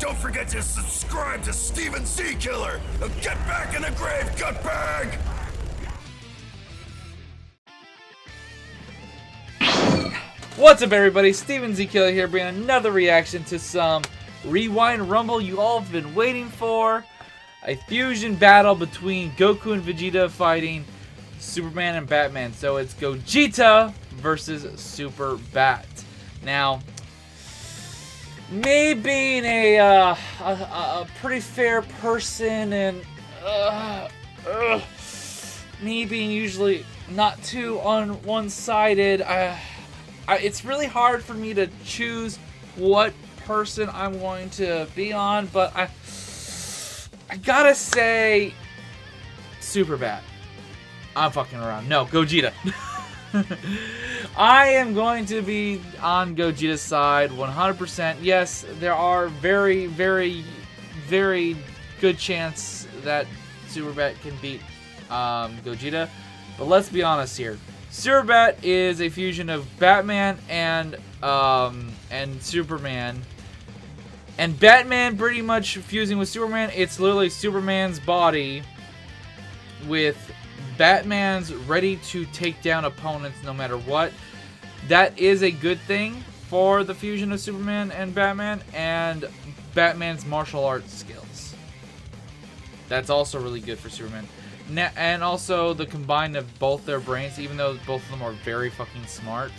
don't forget to subscribe to Steven Jckiller. Now get back in the grave, gutbag! What's up, everybody? Steven Jckiller here, bringing another reaction to some Rewind Rumble you all have been waiting for. A fusion battle between Goku and Vegeta fighting Superman and Batman. So it's Gogeta versus Super Bat. Now, me being a pretty fair person and me being usually not too on one-sided, it's really hard for me to choose what person I'm going to be on, but I gotta say Super Bat. I'm fucking around. No, Gogeta. I am going to be on Gogeta's side 100%. Yes, there are very, very, very good chance that Super Bat can beat Gogeta. But let's be honest here. Super Bat is a fusion of Batman and Superman. And Batman pretty much fusing with Superman. It's literally Superman's body with Batman's ready to take down opponents no matter what. That is a good thing for the fusion of Superman and Batman, and Batman's martial arts skills. That's also really good for Superman. And also the combine of both their brains, even though both of them are very fucking smart.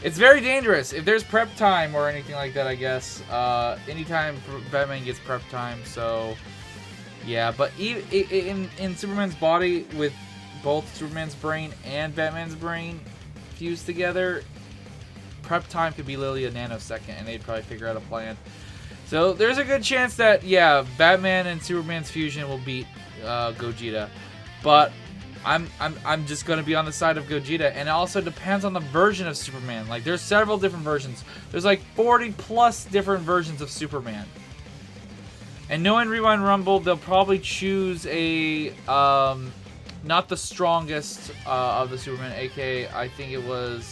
It's very dangerous if there's prep time or anything like that, I guess. Anytime Batman gets prep time, so yeah. But in Superman's body, with both Superman's brain and Batman's brain fused together, prep time could be literally a nanosecond, and they'd probably figure out a plan. So there's a good chance that, yeah, Batman and Superman's fusion will beat Gogeta. But I'm just going to be on the side of Gogeta, and it also depends on the version of Superman. Like, there's several different versions. There's like 40 plus different versions of Superman. And knowing Rewind Rumble, they'll probably choose a not the strongest of the Superman, aka I think it was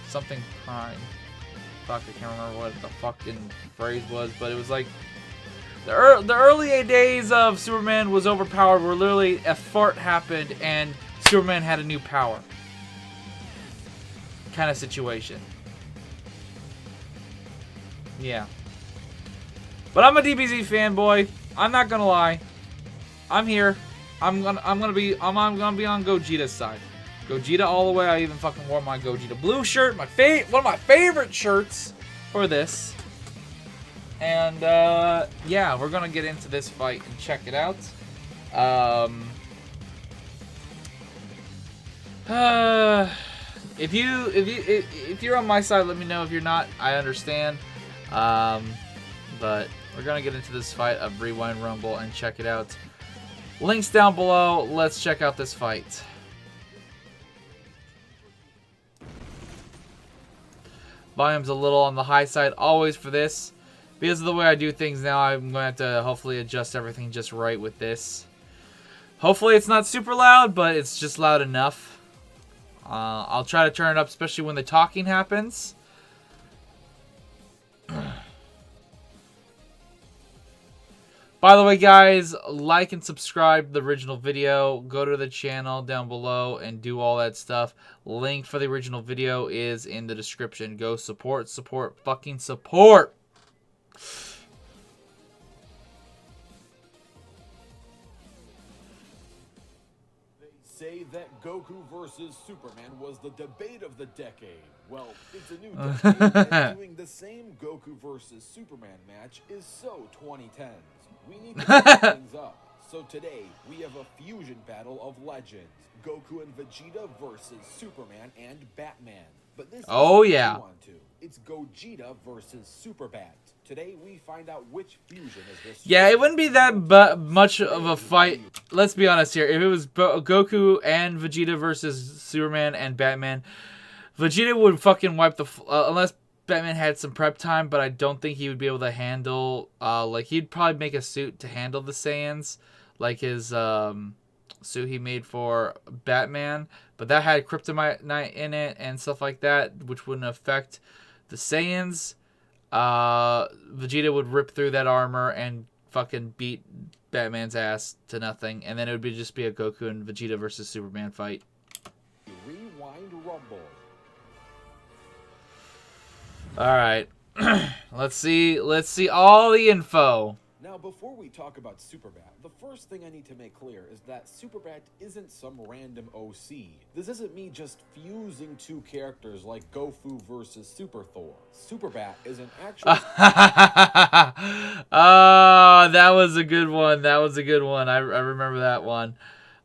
something Prime. Fuck, I can't remember what the fucking phrase was, but it was like the early days of Superman was overpowered, where literally a fart happened and Superman had a new power kind of situation. Yeah, but I'm a DBZ fanboy. I'm not gonna lie. I'm here. I'm gonna be on Gogeta's side. Gogeta all the way. I even fucking wore my Gogeta blue shirt, one of my favorite shirts for this. And yeah, we're gonna get into this fight and check it out. If you're on my side, let me know. If you're not, I understand. But we're gonna get into this fight of Rewind Rumble and check it out. Links down below. Let's check out this fight. Volume's a little on the high side always for this. Because of the way I do things now, I'm going to have to hopefully adjust everything just right with this. Hopefully it's not super loud, but it's just loud enough. I'll try to turn it up, especially when the talking happens. By the way, guys, like and subscribe to the original video. Go to the channel down below and do all that stuff. Link for the original video is in the description. Go support, fucking support. They say that Goku versus Superman was the debate of the decade. Well, it's a new decade, and doing the same Goku versus Superman match is so 2010s. We need to pick things up. So today, we have a fusion battle of legends. Goku and Vegeta versus Superman and Batman. But this yeah. It's Gogeta versus Super Bat. Today, we find out which fusion is this. Yeah, it wouldn't be that much of a fight. Let's be honest here. If it was Goku and Vegeta versus Superman and Batman, Vegeta would fucking wipe the... unless Batman had some prep time, but I don't think he would be able to handle... like, he'd probably make a suit to handle the Saiyans. Like his suit he made for Batman, but that had kryptonite in it and stuff like that, which wouldn't affect the Saiyans. Vegeta would rip through that armor and fucking beat Batman's ass to nothing, and then it would just be a Goku and Vegeta versus Superman fight. Rewind Rumble. All right, let's see all the info. Now, before we talk about Superbat, the first thing I need to make clear is that Superbat isn't some random OC. This isn't me just fusing two characters like Goku versus Super Thor. Superbat is an actual... That was a good one. That was a good one. I remember that one.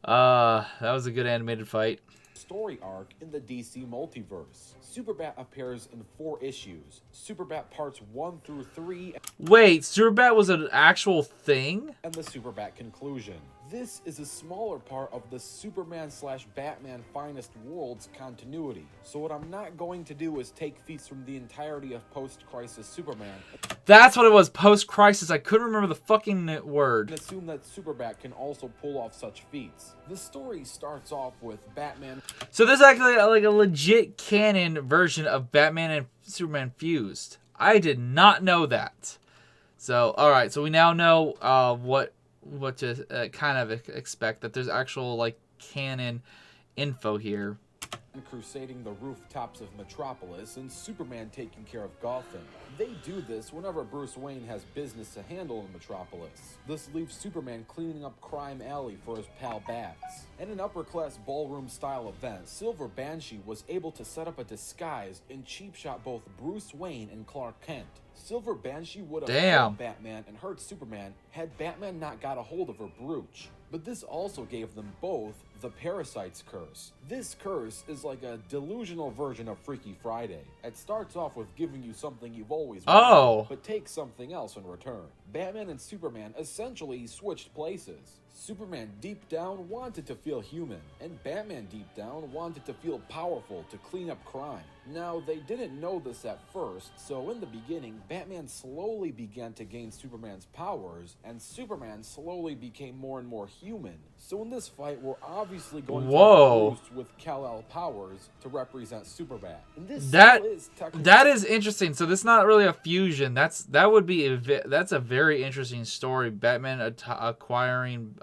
That was a good animated fight. Story arc in the DC multiverse. Superbat appears in 4 issues. Superbat parts 1 through 3. Wait, Superbat was an actual thing? And the Superbat conclusion. This is a smaller part of the Superman/Batman Finest Worlds continuity. So what I'm not going to do is take feats from the entirety of post-crisis Superman. That's what it was, post-crisis. I couldn't remember the fucking word. And assume that Superbat can also pull off such feats. The story starts off with Batman. So there's actually like a legit canon version of Batman and Superman fused. I did not know that. So, alright, so we now know what to kind of expect, that there's actual like canon info here. Crusading the rooftops of Metropolis and Superman taking care of Gotham. They do this whenever Bruce Wayne has business to handle in Metropolis. This leaves Superman cleaning up Crime Alley for his pal Bats. In an upper-class ballroom-style event, Silver Banshee was able to set up a disguise and cheap-shot both Bruce Wayne and Clark Kent. Silver Banshee would have killed Batman and hurt Superman had Batman not got a hold of her brooch. But this also gave them both the Parasite's Curse. This curse is like a delusional version of Freaky Friday. It starts off with giving you something you've always wanted, but takes something else in return. Batman and Superman essentially switched places. Superman deep down wanted to feel human, and Batman deep down wanted to feel powerful to clean up crime. Now, they didn't know this at first, so in the beginning, Batman slowly began to gain Superman's powers, and Superman slowly became more and more human. So in this fight, we're obviously going to boost with Kal-El powers to represent Superbat. And this that is interesting. So this is not really a fusion. That's a very interesting story. Batman acquiring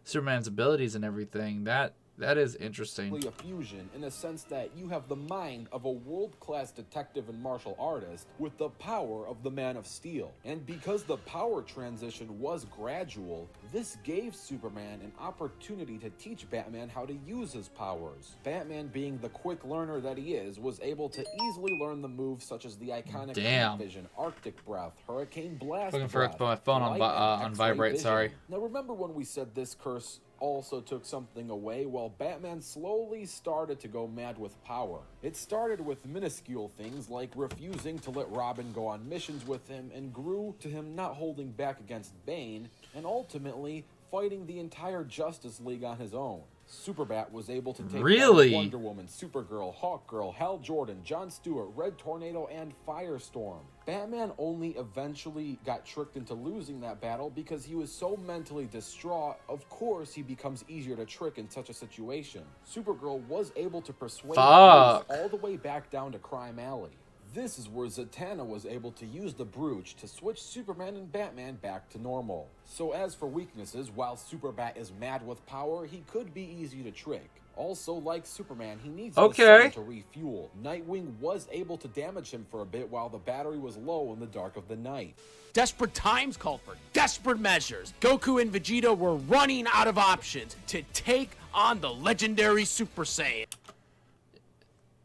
Superman's abilities and everything. That is interesting. A fusion in a sense that you have the mind of a world-class detective and martial artist with the power of the Man of Steel. And because the power transition was gradual, this gave Superman an opportunity to teach Batman how to use his powers. Batman, being the quick learner that he is, was able to easily learn the moves such as the iconic Heat Vision, Arctic Breath, Hurricane Blast. Looking for my phone on vibrate. Vision. Sorry. Now remember when we said this curse also took something away? Well, Batman slowly started to go mad with power. It started with minuscule things like refusing to let Robin go on missions with him, and grew to him not holding back against Bane, and ultimately fighting the entire Justice League on his own. Superbat was able to take down Wonder Woman, Supergirl, Hawkgirl, Hal Jordan, Jon Stewart, Red Tornado, and Firestorm. Batman only eventually got tricked into losing that battle because he was so mentally distraught. Of course, he becomes easier to trick in such a situation. Supergirl was able to persuade Beerus all the way back down to Crime Alley. This is where Zatanna was able to use the brooch to switch Superman and Batman back to normal. So as for weaknesses, while Superbat is mad with power, he could be easy to trick. Also, like Superman, he needs the sun to refuel. Nightwing was able to damage him for a bit while the battery was low in the dark of the night. Desperate times called for desperate measures. Goku and Vegeta were running out of options to take on the legendary Super Saiyan.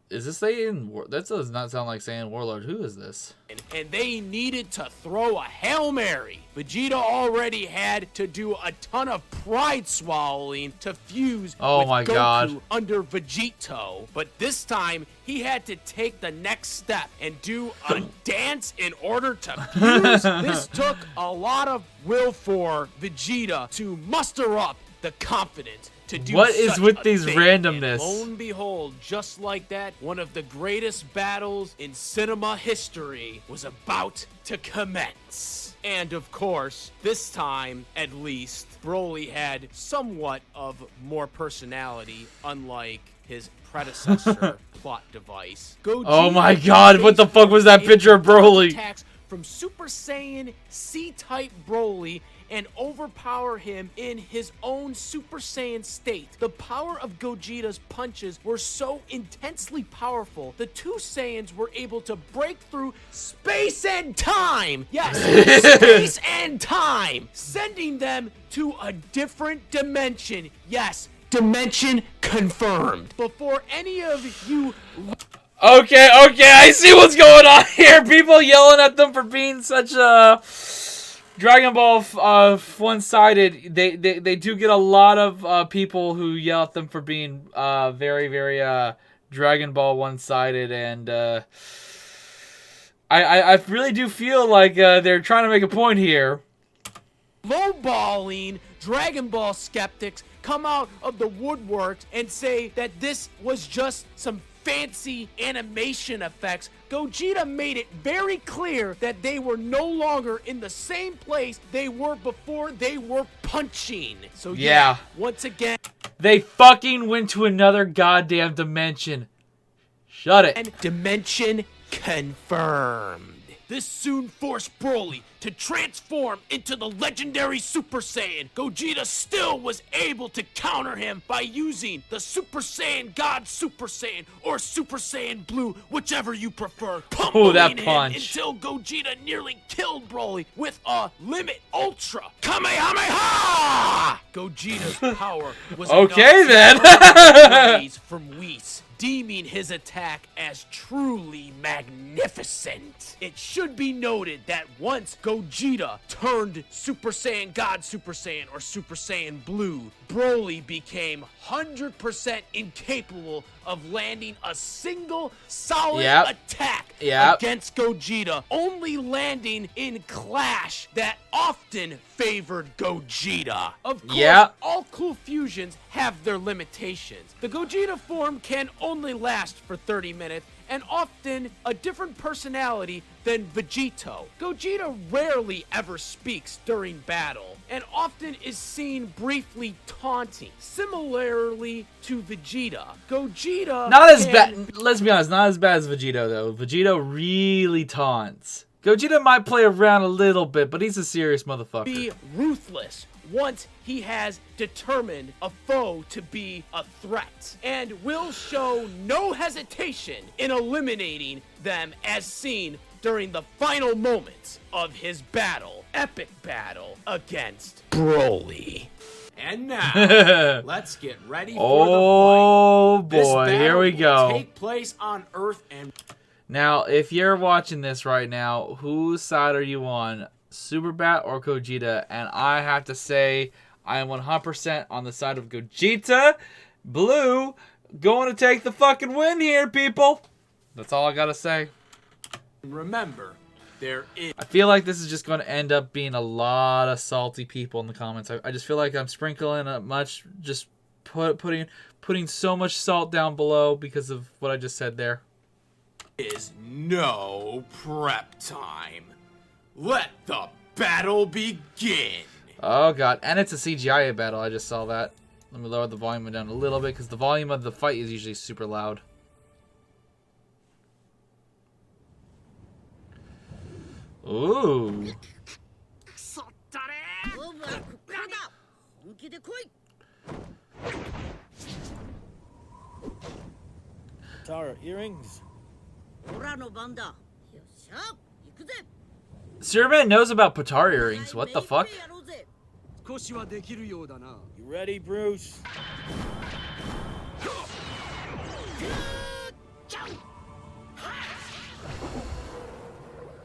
Is this Saiyan? That does not sound like Saiyan Warlord. Who is this? And they needed to throw a Hail Mary. Vegeta already had to do a ton of pride swallowing to fuse with Goku under Vegito. But this time, he had to take the next step and do a dance in order to fuse. This took a lot of will for Vegeta to muster up the confidence to do what is with these randomness? And lo and behold, just like that, one of the greatest battles in cinema history was about to commence. And of course, this time, at least, Broly had somewhat of more personality, unlike his predecessor plot device. Gogeta oh my god, what the fuck was that picture of Broly? Attacks from Super Saiyan C-type Broly and overpower him in his own Super Saiyan state. The power of Gogeta's punches were so intensely powerful, the two Saiyans were able to break through space and time! Yes, space and time! Sending them to a different dimension. Yes, dimension confirmed. Before any of you... Okay, I see what's going on here. People yelling at them for being such a Dragon Ball one-sided. They do get a lot of people who yell at them for being very Dragon Ball one-sided, and I really do feel like they're trying to make a point here. Lowballing Dragon Ball skeptics come out of the woodworks and say that this was just some fancy animation effects. Gogeta made it very clear that they were no longer in the same place they were before they were punching. So yeah, once again, they fucking went to another goddamn dimension. Shut it. And dimension confirmed. This soon forced Broly to transform into the legendary Super Saiyan. Gogeta still was able to counter him by using the Super Saiyan God Super Saiyan or Super Saiyan Blue, whichever you prefer. Oh, that punch. Until Gogeta nearly killed Broly with a Limit Ultra Kamehameha! Gogeta's power was okay then. from Whis, deeming his attack as truly magnificent. It should be noted that once Gogeta turned Super Saiyan God Super Saiyan or Super Saiyan Blue, Broly became 100% incapable of landing a single solid attack against Gogeta, only landing in clash that often favored Gogeta. Of course, all cool fusions have their limitations. The Gogeta form can only last for 30 minutes, and often a different personality than Vegito. Gogeta rarely ever speaks during battle, and often is seen briefly taunting. Similarly to Vegeta, Gogeta not as bad. Let's be honest, not as bad as Vegito though. Vegito really taunts. Gogeta might play around a little bit, but he's a serious motherfucker. Be ruthless once he has determined a foe to be a threat, and will show no hesitation in eliminating them, as seen during the final moments of his epic battle against Broly. And now, let's get ready for the fight. Oh boy, here we go. Take place on Earth and... Now, if you're watching this right now, whose side are you on? Superbat or Gogeta? And I have to say, I am 100% on the side of Gogeta. Blue, going to take the fucking win here, people. That's all I gotta say. Remember, there is... I feel like this is just going to end up being a lot of salty people in the comments. I just feel like I'm sprinkling just putting so much salt down below because of what I just said there. Is no prep time. Let the battle begin. Oh god, and it's a CGI battle. I just saw that. Let me lower the volume down a little bit because the volume of the fight is usually super loud. Ooh. Tara, earrings. Superman knows about Potara earrings. What the fuck? You ready, Bruce?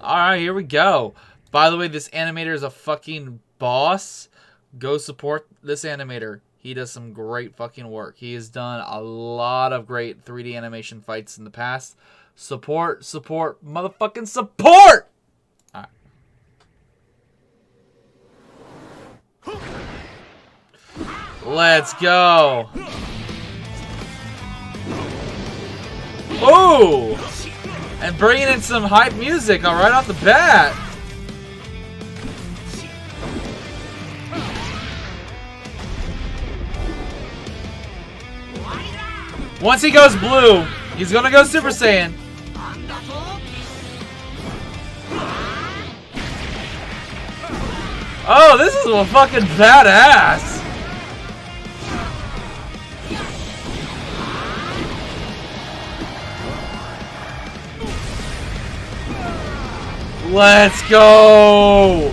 Alright, here we go. By the way, this animator is a fucking boss. Go support this animator. He does some great fucking work. He has done a lot of great 3D animation fights in the past. Support, motherfucking support! Alright. Let's go. Ooh! And bringing in some hype music right off the bat. Once he goes blue, he's gonna go Super Saiyan. Oh, this is a fucking badass. Let's go.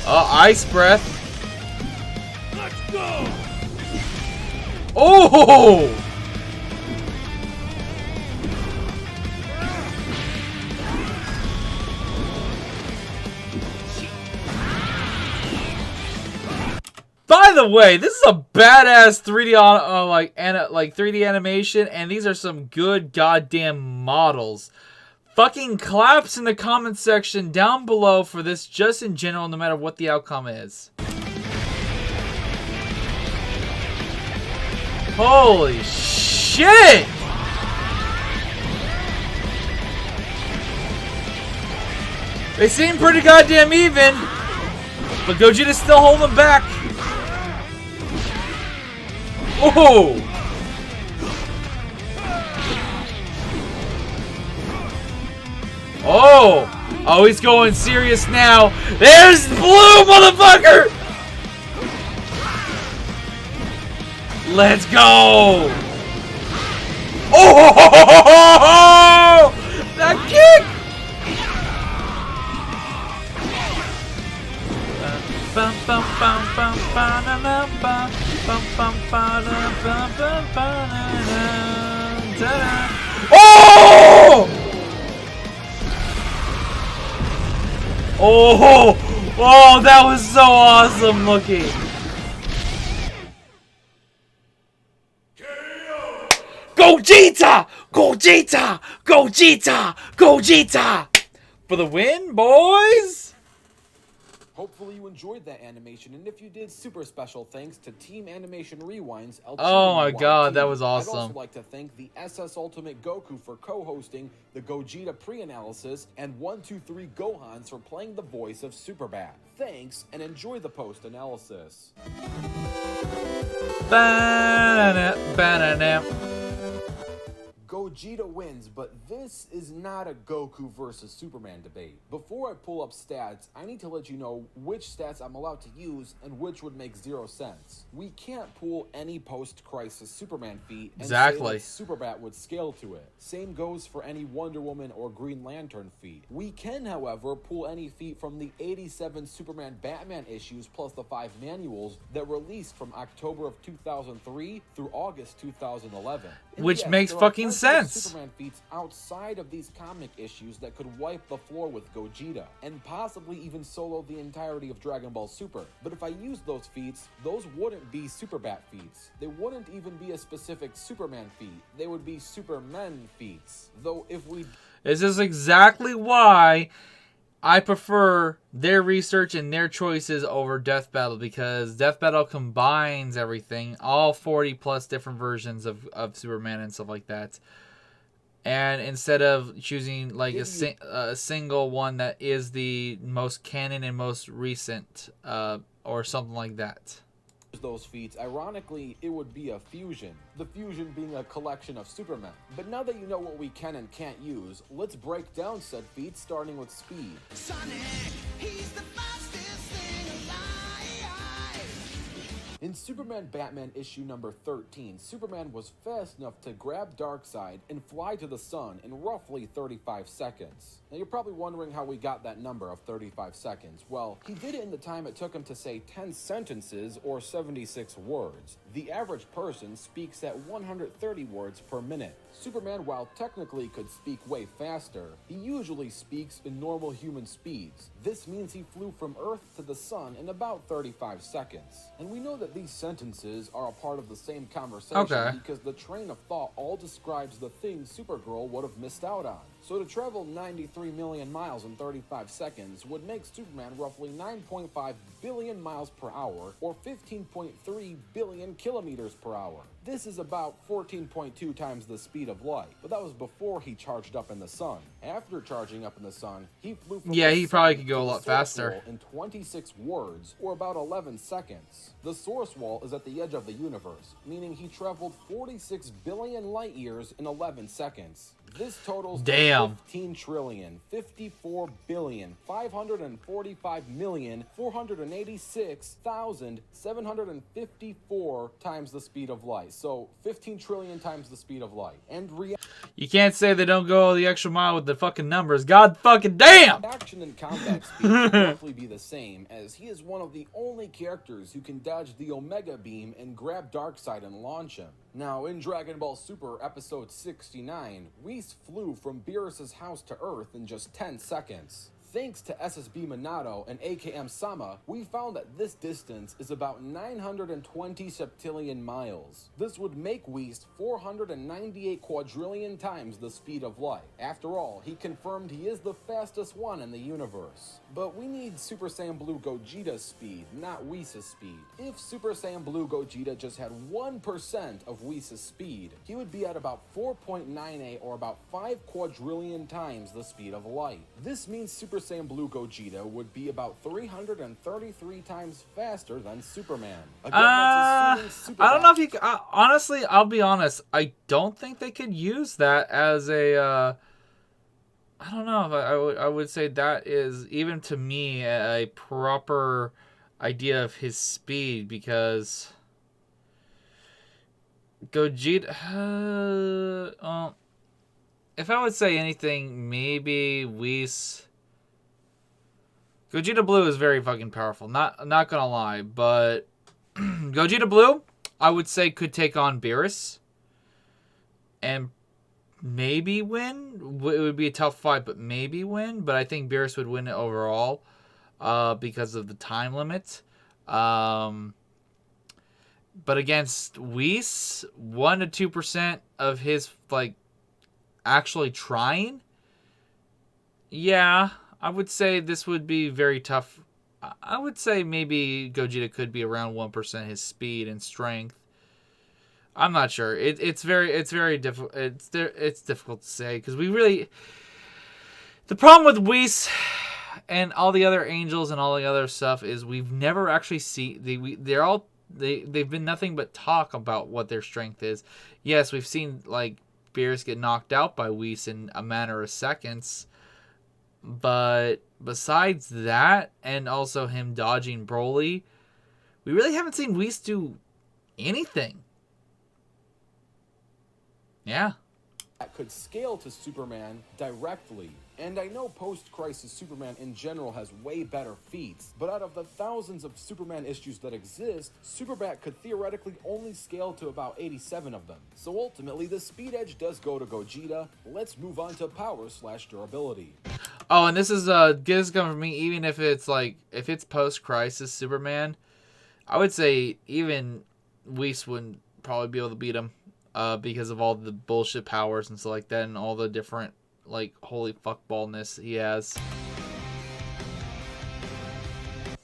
Ice breath. Let's go. Oh! By the way, this is a badass 3D like 3D animation, and these are some good goddamn models. Fucking claps in the comment section down below for this, just in general, no matter what the outcome is. Holy shit! They seem pretty goddamn even, but Gogeta's still holding back. Oh! Oh! Oh, he's going serious now. There's blue, motherfucker! Let's go! Oh! That kick! Oh! Oh! Oh, that was so awesome looking. Gogeta! Gogeta! Gogeta! Gogeta! For the win, boys! Hopefully you enjoyed that animation, and if you did, super special thanks to Team Animation Rewinds. Oh my god, that was I'd awesome. also like to thank the SS Ultimate Goku for co-hosting the Gogeta pre-analysis, and 123 Gohans for playing the voice of Superbat. Thanks, and enjoy the post-analysis. Gogeta wins, but this is not a Goku versus Superman debate. Before I pull up stats, I need to let you know which stats I'm allowed to use and which would make 0 sense. We can't pull any post-crisis Superman feat and say that Superbat would scale to it. Same goes for any Wonder Woman or Green Lantern feat. We can, however, pull any feat from the 87 Superman Batman issues plus the 5 manuals that released from October of 2003 through August 2011. Which yes, makes fucking sense. Superman feats outside of these comic issues that could wipe the floor with Gogeta, and possibly even solo the entirety of Dragon Ball Super. But if I use those feats, those wouldn't be Superbat feats. They wouldn't even be a specific Superman feat. They would be Superman feats. Though if we... This is exactly why I prefer their research and their choices over Death Battle, because Death Battle combines everything, all 40 plus different versions of Superman and stuff like that. And instead of choosing like a single one that is the most canon and most recent or something like that. Those feats, ironically, it would be a fusion. The fusion being a collection of Supermen. But now that you know what we can and can't use, let's break down said feats, starting with speed. Sonic, he's the fastest thing alive. In Superman Batman issue number 13, Superman was fast enough to grab Darkseid and fly to the sun in roughly 35 seconds. Now you're probably wondering how we got that number of 35 seconds. Well, he did it in the time it took him to say 10 sentences or 76 words. The average person speaks at 130 words per minute. Superman, while technically could speak way faster, he usually speaks in normal human speeds. This means he flew from Earth to the sun in about 35 seconds. And we know that these sentences are a part of the same conversation because the train of thought all describes the things Supergirl would have missed out on. So to travel 93 million miles in 35 seconds would make Superman roughly 9.5 billion miles per hour, or 15.3 billion kilometers per hour. This is about 14.2 times the speed of light, but that was before he charged up in the sun. After charging up in the sun, he flew from Yeah, the he probably sun could go to a the lot source faster. wall in 26 words, or about 11 seconds. The source wall is at the edge of the universe, meaning he traveled 46 billion light years in 11 seconds. This totals 15 trillion, 54 billion, 545 million, 486,754 times the speed of light. So 15 trillion times the speed of light. And You can't say they don't go the extra mile with the fucking numbers. God fucking damn! action and combat speed will roughly be the same, as he is one of the only characters who can dodge the Omega Beam and grab Darkseid and launch him. Now, in Dragon Ball Super Episode 69, Whis flew from Beerus' house to Earth in just 10 seconds. Thanks to SSB Minato and AKM Sama, we found that this distance is about 920 septillion miles. This would make Whis 498 quadrillion times the speed of light. After all, he confirmed he is the fastest one in the universe. But we need Super Saiyan Blue Gogeta's speed, not Whis' speed. If Super Saiyan Blue Gogeta just had 1% of Whis' speed, he would be at about 4.98, or about 5 quadrillion times the speed of light. This means Super Saiyan Blue Gogeta would be about 333 times faster than Superman. Again, that's assuming I don't know if you... honestly, I'll be honest. I don't think they could use that as a... I don't know if I would say that is, even to me, a proper idea of his speed, because Gogeta... if I would say anything, maybe Whis... Gogeta Blue is very fucking powerful. Not gonna lie, but Gogeta Blue, I would say, could take on Beerus and maybe win. It would be a tough fight, but maybe win. But I think Beerus would win it overall because of the time limit. But against Whis, 1 to 2% of his actually trying. Yeah. I would say this would be very tough. I would say maybe Gogeta could be around 1% his speed and strength. I'm not sure. It's very difficult. It's difficult to say, because we really... The problem with Whis and all the other angels and all the other stuff is we've never actually seen... They've been nothing but talk about what their strength is. Yes, we've seen Beerus get knocked out by Whis in a matter of seconds. But besides that, and also him dodging Broly, we really haven't seen Whis do anything. Yeah. that could scale to Superman directly. And I know post-Crisis Superman in general has way better feats, but out of the thousands of Superman issues that exist, Superbat could theoretically only scale to about 87 of them. So ultimately, the speed edge does go to Gogeta. Let's move on to power/durability. Oh, and this is coming from me, even if it's if it's post-Crisis Superman, I would say even Whis wouldn't probably be able to beat him because of all the bullshit powers and stuff like that, and all the different holy fuckballness he has.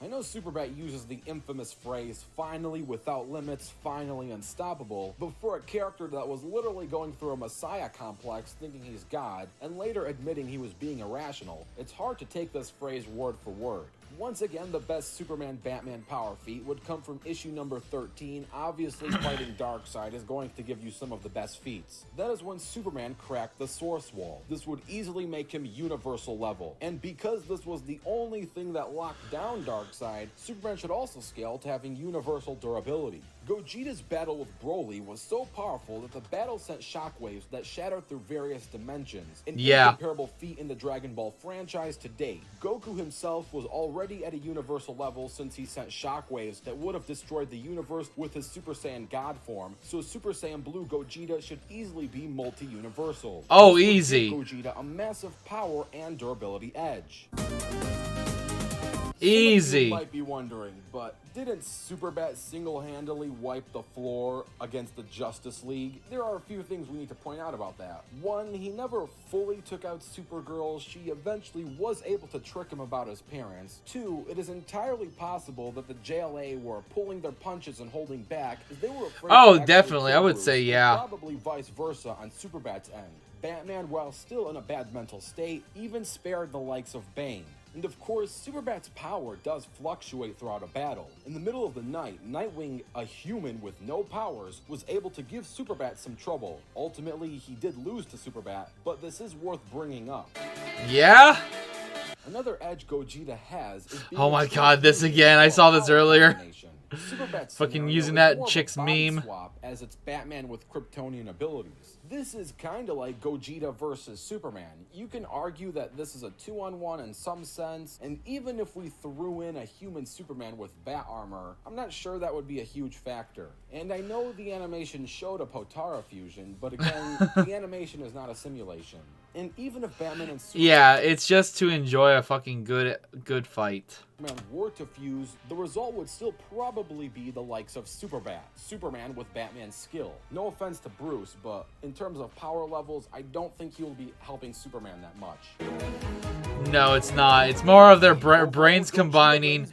I know Superbat uses the infamous phrase, finally without limits, finally unstoppable, but for a character that was literally going through a messiah complex thinking he's God, and later admitting he was being irrational, it's hard to take this phrase word for word. Once again, the best Superman-Batman power feat would come from issue number 13. Obviously, fighting Darkseid is going to give you some of the best feats. That is when Superman cracked the Source Wall. This would easily make him universal level. And because this was the only thing that locked down Darkseid, Superman should also scale to having universal durability. Gogeta's battle with Broly was so powerful that the battle sent shockwaves that shattered through various dimensions. An incomparable feat in the Dragon Ball franchise to date. Goku himself was already at a universal level since he sent shockwaves that would have destroyed the universe with his Super Saiyan God form, so Super Saiyan Blue Gogeta should easily be multi-universal. Oh, This would easy. give Gogeta a massive power and durability edge. Easy. Some of you might be wondering, but didn't Superbat single-handedly wipe the floor against the Justice League? There are a few things we need to point out about that. One, he never fully took out Supergirl. She eventually was able to trick him about his parents. Two, it is entirely possible that the JLA were pulling their punches and holding back as they were afraid Oh, to actually definitely. kill I would Bruce, say, and yeah. probably vice versa on Superbat's end. Batman, while still in a bad mental state, even spared the likes of Bane. And of course, Superbat's power does fluctuate throughout a battle. In the middle of the night, Nightwing, a human with no powers, was able to give Superbat some trouble. Ultimately, he did lose to Superbat, but this is worth bringing up. Yeah? Another edge Gogeta has is being Oh my a god, this true again. I saw this power earlier. combination. Superbat's Fucking scenario using is that more of a chick's body meme. swap, as it's Batman with Kryptonian abilities. This is kinda like Gogeta versus Superman. You can argue that this is a 2-on-1 in some sense, and even if we threw in a human Superman with bat armor, I'm not sure that would be a huge factor. And I know the animation showed a Potara fusion, but again, the animation is not a simulation. And even if Batman and Superman Yeah, it's just to enjoy a fucking good fight. were to fuse, the result would still probably be the likes of Superman with Batman's skill. No offense to Bruce, but in terms of power levels, I don't think he'll be helping Superman that much. No, it's not. It's more of their brains combining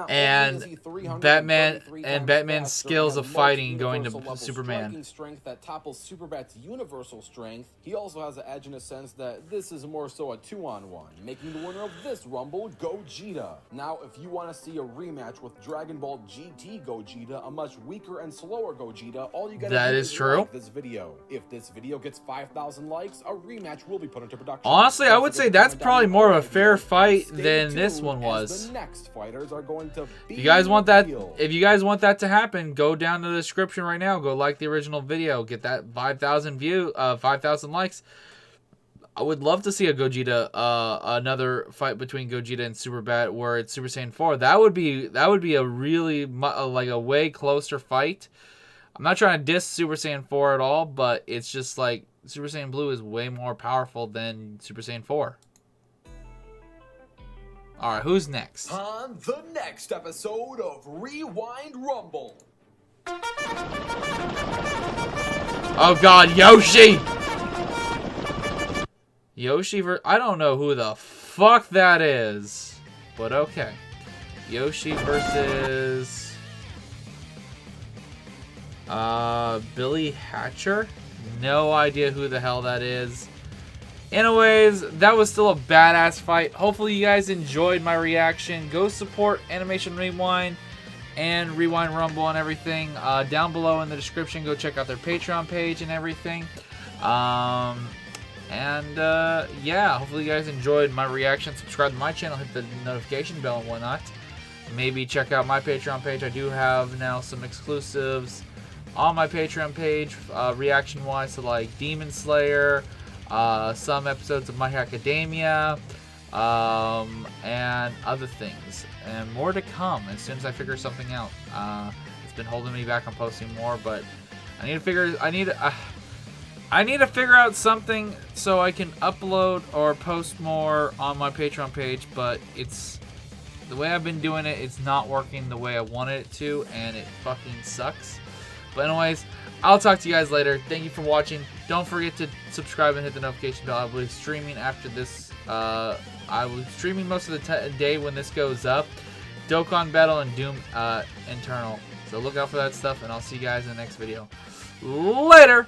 and Batman and Batman's skills of fighting going to Superman. Strength that topples Superbat's universal strength. He also has an edge in a sense that this is more so a 2-on-1, making the winner of this Rumble Gogeta. Now, if you want to see a rematch with Dragon Ball GT Gogeta, a much weaker and slower Gogeta, all you gotta do is like this video. If this video gets 5,000 likes, a rematch will be put into production. Honestly, I would say that's probably more of a fair fight than this one was. The next fighters are going to be If you guys want that, real. if you guys want that to happen, go down to the description right now. Go like the original video, get that 5,000 likes. I would love to see a Gogeta, another fight between Gogeta and Superbat where it's Super Saiyan 4. That would be a really like a way closer fight. I'm not trying to diss Super Saiyan 4 at all, but it's just like Super Saiyan Blue is way more powerful than Super Saiyan 4. All right, who's next? On the next episode of Rewind Rumble. Oh God, Yoshi! I don't know who the fuck that is, but okay. Yoshi versus Billy Hatcher. No idea who the hell that is. Anyways, that was still a badass fight. Hopefully you guys enjoyed my reaction. Go support Animation Rewind and Rewind Rumble and everything. Down below in the description, go check out their Patreon page and everything. Yeah, hopefully you guys enjoyed my reaction. Subscribe to my channel, hit the notification bell and whatnot. Maybe check out my Patreon page. I do have now some exclusives on my Patreon page, reaction-wise to like Demon Slayer, some episodes of My Hero Academia, and other things, and more to come as soon as I figure something out. It's been holding me back on posting more, but I need to figure out something so I can upload or post more on my Patreon page, but it's the way I've been doing it, it's not working the way I wanted it to, and it fucking sucks. But anyways, I'll talk to you guys later. Thank you for watching. Don't forget to subscribe and hit the notification bell. I will be streaming after this. I will be streaming most of the day when this goes up. Dokkan Battle and Doom Internal. So look out for that stuff, and I'll see you guys in the next video. Later!